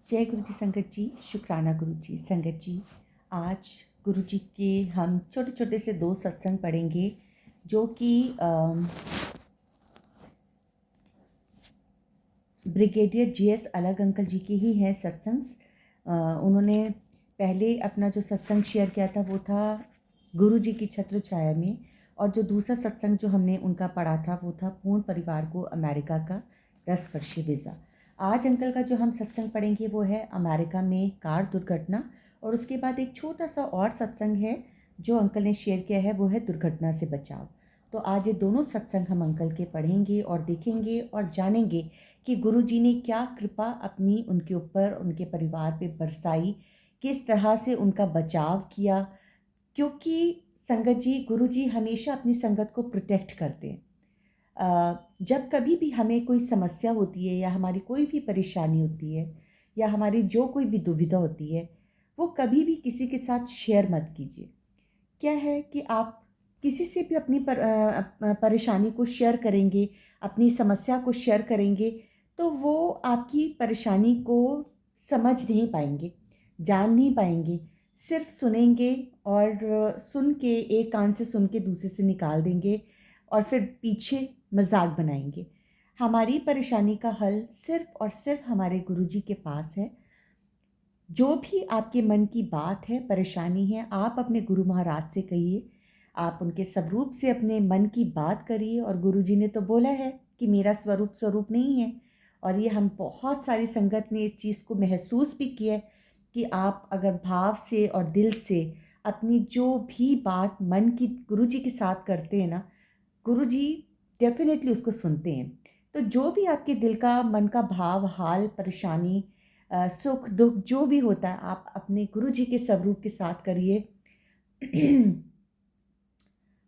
जय गुरु जी संगत जी, शुक्राना गुरु जी संगत जी। आज गुरु जी के हम छोटे छोटे से 2 सत्संग पढ़ेंगे जो कि ब्रिगेडियर जीएस अलग अंकल जी के ही हैं सत्संग। उन्होंने पहले अपना जो सत्संग शेयर किया था वो था गुरु जी की छत्र छाया में, और जो दूसरा सत्संग जो हमने उनका पढ़ा था वो था पूर्ण परिवार को अमेरिका का 10 वर्षीय वीज़ा। आज अंकल का जो हम सत्संग पढ़ेंगे वो है अमेरिका में कार दुर्घटना, और उसके बाद एक छोटा सा और सत्संग है जो अंकल ने शेयर किया है, वो है दुर्घटना से बचाव। तो आज ये दोनों सत्संग हम अंकल के पढ़ेंगे और देखेंगे और जानेंगे कि गुरु जी ने क्या कृपा अपनी उनके ऊपर, उनके परिवार पे बरसाई, किस तरह से उनका बचाव किया। क्योंकि संगत जी, गुरु जी हमेशा अपनी संगत को प्रोटेक्ट करते हैं। जब कभी भी हमें कोई समस्या होती है या हमारी कोई भी परेशानी होती है या हमारी जो कोई भी दुविधा होती है, वो कभी भी किसी के साथ शेयर मत कीजिए। क्या है कि आप किसी से भी अपनी परेशानी को शेयर करेंगे, अपनी समस्या को शेयर करेंगे, तो वो आपकी परेशानी को समझ नहीं पाएंगे, जान नहीं पाएंगे। सिर्फ सुनेंगे और सुन के एक कान से सुन के दूसरे से निकाल देंगे और फिर पीछे मजाक बनाएंगे। हमारी परेशानी का हल सिर्फ और सिर्फ हमारे गुरुजी के पास है। जो भी आपके मन की बात है, परेशानी है, आप अपने गुरु महाराज से कहिए, आप उनके स्वरूप से अपने मन की बात करिए। और गुरुजी ने तो बोला है कि मेरा स्वरूप स्वरूप नहीं है, और ये हम बहुत सारी संगत ने इस चीज़ को महसूस भी किया है कि आप अगर भाव से और दिल से अपनी जो भी बात मन की गुरुजी के साथ करते हैं ना, गुरुजी डेफिनेटली उसको सुनते हैं। तो जो भी आपके दिल का, मन का भाव, हाल, परेशानी, सुख दुख जो भी होता है, आप अपने गुरु जी के स्वरूप के साथ करिए।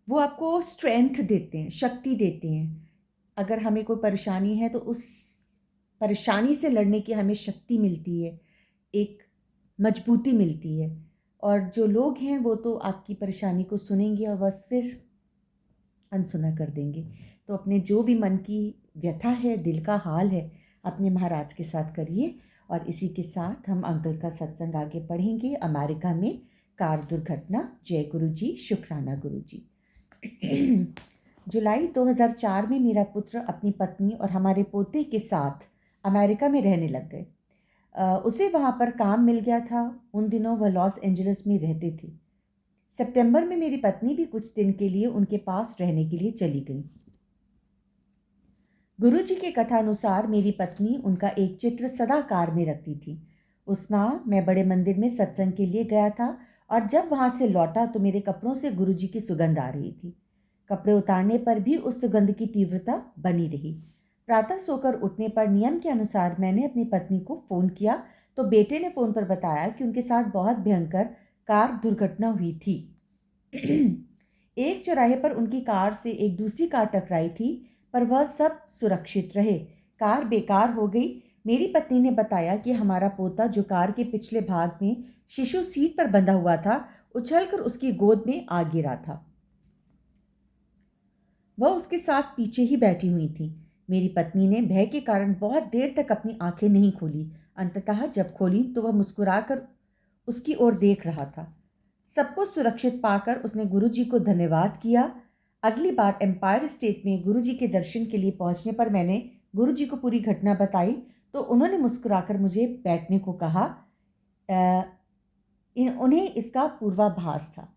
वो आपको स्ट्रेंथ देते हैं, शक्ति देते हैं। अगर हमें कोई परेशानी है तो उस परेशानी से लड़ने की हमें शक्ति मिलती है, एक मजबूती मिलती है। और जो लोग हैं वो तो आपकी परेशानी को सुनेंगे और बस फिर अनसुना कर देंगे। तो अपने जो भी मन की व्यथा है, दिल का हाल है, अपने महाराज के साथ करिए। और इसी के साथ हम अंकल का सत्संग आगे पढ़ेंगे, अमेरिका में कार दुर्घटना। जय गुरु जी, शुक्राना गुरु जी। जुलाई 2004 में मेरा पुत्र अपनी पत्नी और हमारे पोते के साथ अमेरिका में रहने लग गए। उसे वहाँ पर काम मिल गया था। उन दिनों वह लॉस एंजलिस में रहते थे। सितंबर में मेरी पत्नी भी कुछ दिन के लिए उनके पास रहने के लिए चली गई। गुरुजी के कथानुसार मेरी पत्नी उनका एक चित्र सदा कार में रखती थी। उस माह मैं बड़े मंदिर में सत्संग के लिए गया था, और जब वहां से लौटा तो मेरे कपड़ों से गुरुजी की सुगंध आ रही थी। कपड़े उतारने पर भी उस सुगंध की तीव्रता बनी रही। प्रातः सोकर उठने पर नियम के अनुसार मैंने अपनी पत्नी को फोन किया तो बेटे ने फोन पर बताया कि उनके साथ बहुत भयंकर कार दुर्घटना हुई थी। एक चौराहे पर उनकी कार से एक दूसरी कार टकराई थी, पर वह सब सुरक्षित रहे। कार बेकार हो गई। मेरी पत्नी ने बताया कि हमारा पोता, जो कार के पिछले भाग में शिशु सीट पर बंधा हुआ था, उछलकर उसकी गोद में आ गिरा था। वह उसके साथ पीछे ही बैठी हुई थी। मेरी पत्नी ने भय के कारण बहुत देर तक अपनी आंखें नहीं खोली। अंततः जब खोली तो वह मुस्कुराकर उसकी ओर देख रहा था। सबको सुरक्षित पाकर उसने गुरुजी को धन्यवाद किया। अगली बार एम्पायर स्टेट में गुरुजी के दर्शन के लिए पहुंचने पर मैंने गुरुजी को पूरी घटना बताई तो उन्होंने मुस्कुराकर मुझे बैठने को कहा। उन्हें इसका पूर्वाभास था।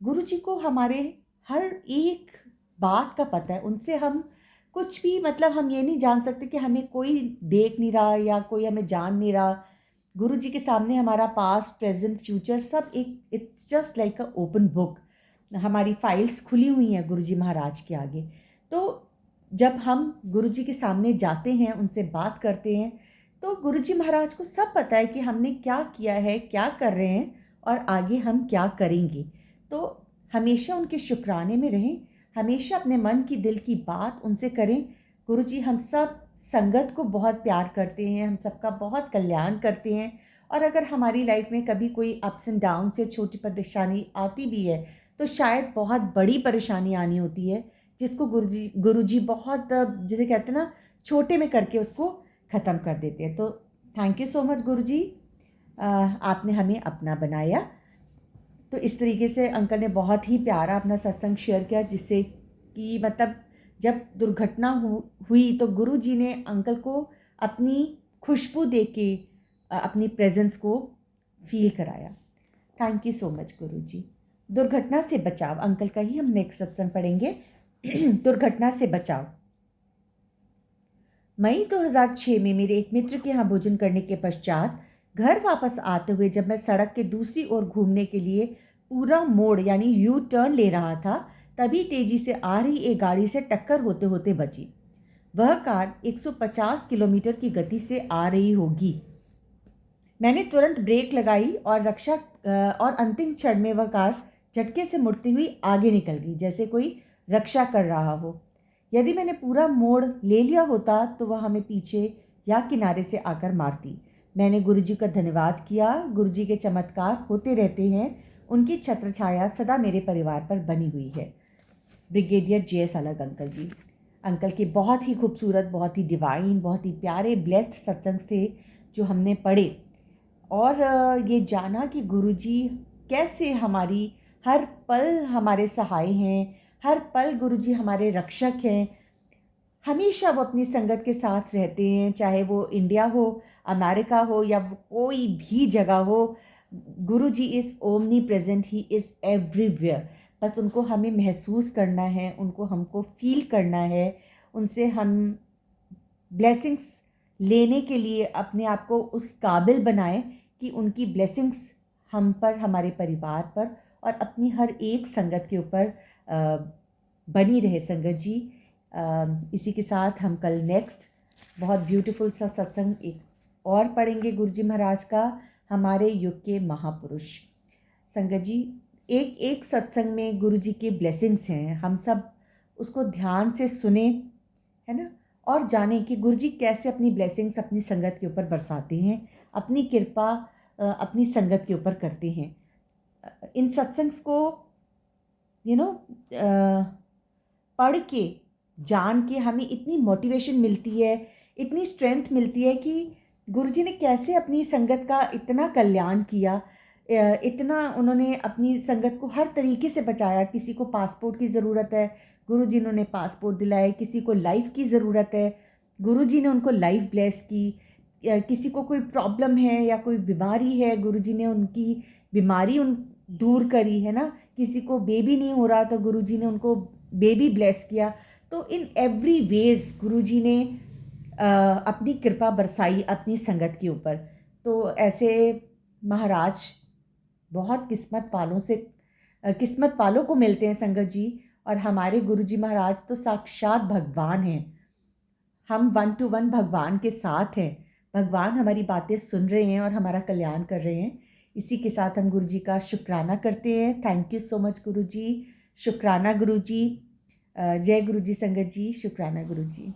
गुरुजी को हमारे हर एक बात का पता है। उनसे हम कुछ भी, मतलब हम ये नहीं जान सकते कि हमें कोई देख नहीं रहा या कोई हमें जान नहीं रहा। गुरु जी के सामने हमारा पास्ट, प्रेजेंट, फ्यूचर सब एक, it's just like a open book. हमारी फाइल्स खुली हुई हैं गुरु जी महाराज के आगे। तो जब हम गुरु जी के सामने जाते हैं, उनसे बात करते हैं, तो गुरु जी महाराज को सब पता है कि हमने क्या किया है, क्या कर रहे हैं और आगे हम क्या करेंगे। तो हमेशा उनके शुक्राने में रहें, हमेशा अपने मन की, दिल की बात उनसे करें। गुरु जी हम सब संगत को बहुत प्यार करते हैं, हम सबका बहुत कल्याण करते हैं। और अगर हमारी लाइफ में कभी कोई अप्स एंड डाउन से छोटी परेशानी आती भी है तो शायद बहुत बड़ी परेशानी आनी होती है, जिसको गुरु जी बहुत, जिसे कहते हैं ना, छोटे में करके उसको ख़त्म कर देते हैं। तो थैंक यू सो मच गुरुजी, आपने हमें अपना बनाया। तो इस तरीके से अंकल ने बहुत ही प्यारा अपना सत्संग शेयर किया, जिससे कि मतलब जब दुर्घटना हुई तो गुरुजी ने अंकल को अपनी खुशबू दे के अपनी प्रेजेंस को फील कराया। थैंक यू सो मच गुरुजी। दुर्घटना से बचाव, अंकल का ही हम नेक्स्ट सत्संग पढ़ेंगे। दुर्घटना से बचाव। मई 2006 में मेरे एक मित्र के यहाँ भोजन करने के पश्चात घर वापस आते हुए जब मैं सड़क के दूसरी ओर घूमने के लिए पूरा मोड़ यानी यू टर्न ले रहा था, तभी तेजी से आ रही एक गाड़ी से टक्कर होते होते बची। वह कार 150 किलोमीटर की गति से आ रही होगी। मैंने तुरंत ब्रेक लगाई और अंतिम क्षण में वह कार झटके से मुड़ती हुई आगे निकल गई, जैसे कोई रक्षा कर रहा हो। यदि मैंने पूरा मोड़ ले लिया होता तो वह हमें पीछे या किनारे से आकर मारती। मैंने गुरुजी का धन्यवाद किया। गुरुजी के चमत्कार होते रहते हैं, उनकी छत्र छाया सदा मेरे परिवार पर बनी हुई है। ब्रिगेडियर JS अलग अंकल जी। अंकल के बहुत ही खूबसूरत, बहुत ही डिवाइन, बहुत ही प्यारे ब्लेस्ड सत्संग थे जो हमने पढ़े, और ये जाना कि गुरुजी कैसे हमारी हर पल हमारे सहाय हैं, हर पल गुरुजी हमारे रक्षक हैं। हमेशा वो अपनी संगत के साथ रहते हैं, चाहे वो इंडिया हो, अमेरिका हो या कोई भी जगह हो। Guruji is omnipresent, he is everywhere. बस उनको हमें महसूस करना है, उनको हमको फील करना है, उनसे हम ब्लेसिंग्स लेने के लिए अपने आप को उस काबिल बनाएं कि उनकी ब्लेसिंग्स हम पर, हमारे परिवार पर और अपनी हर एक संगत के ऊपर बनी रहे। संगत जी, इसी के साथ हम कल नेक्स्ट बहुत ब्यूटीफुल सा सत्संग एक और पढ़ेंगे गुरुजी महाराज का, हमारे युग के महापुरुष। संगत जी, एक एक सत्संग में गुरुजी के ब्लेसिंग्स हैं, हम सब उसको ध्यान से सुने, है ना, और जाने कि गुरुजी कैसे अपनी ब्लेसिंग्स अपनी संगत के ऊपर बरसाते हैं, अपनी कृपा अपनी संगत के ऊपर करते हैं। इन सत्संग्स को पढ़ के, जान के हमें इतनी मोटिवेशन मिलती है, इतनी स्ट्रेंथ मिलती है कि गुरुजी ने कैसे अपनी संगत का इतना कल्याण किया, इतना उन्होंने अपनी संगत को हर तरीके से बचाया। किसी को पासपोर्ट की ज़रूरत है, गुरुजी ने उन्हें पासपोर्ट दिलाए। किसी को लाइफ की ज़रूरत है, गुरुजी ने उनको लाइफ ब्लेस की। किसी को कोई प्रॉब्लम है या कोई बीमारी है, गुरुजी ने उनकी बीमारी दूर करी, है ना। किसी को बेबी नहीं हो रहा तो गुरुजी ने उनको बेबी ब्लेस किया। तो इन एवरी वेज गुरुजी ने अपनी कृपा बरसाई अपनी संगत के ऊपर। तो ऐसे महाराज बहुत किस्मत वालों को मिलते हैं संगत जी, और हमारे गुरुजी महाराज तो साक्षात भगवान हैं। हम 1 to 1 भगवान के साथ हैं, भगवान हमारी बातें सुन रहे हैं और हमारा कल्याण कर रहे हैं। इसी के साथ हम गुरुजी का शुक्राना करते हैं। थैंक यू सो मच गुरुजी, शुक्राना गुरुजी। जय गुरुजी संगत जी, शुक्राना गुरुजी।